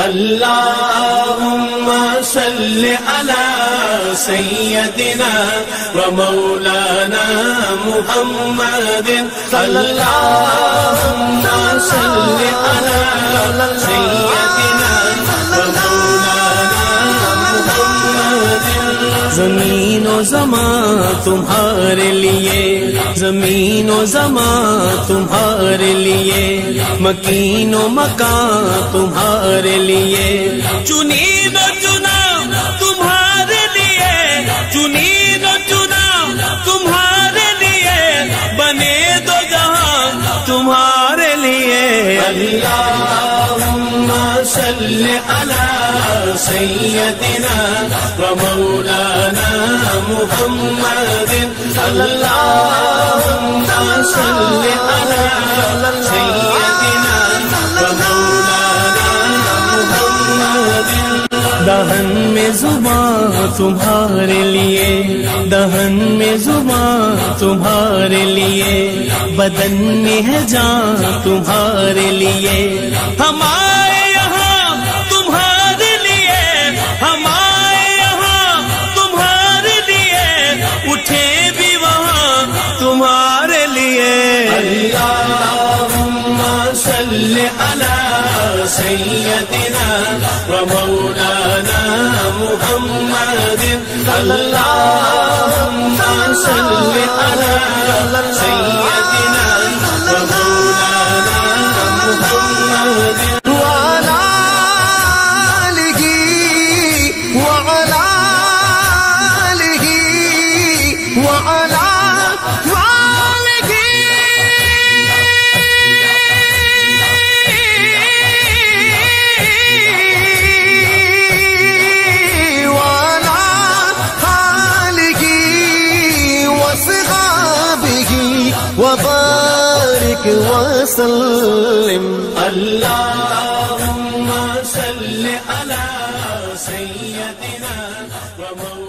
اللهم صل على سيدنا ومولانا محمد اللهم صل على سيدنا ومولانا محمد زمین و زمان تمہارے لیے زمین و زمان تمہارے لیے مکین و مکان تمہارے لیے چنین و چنا تمہارے لیے چنین و چنا تمہارے لیے بنے دو جہاں تمہارے لیے اللہم صل علی سیدنا ومولانا محمد اللہم صل علی سیدنا ومولانا محمد دہن میں زبان تمہارے لیے دہن میں زبان تمہارے لیے بدن میں ہے جان تمہارے لیے ہمارے یہاں تمہارے لیے ہمارے یہاں تمہارے لیے اٹھے بھی وہاں تمہارے لیے اللہم صل علی سیدنا ومولانا محمد اللہم صل علی سیدنا ومولانا محمد وعلى آله وعلى آله وعلى وبارك وسلم اللهم صل على سيدنا ومولانا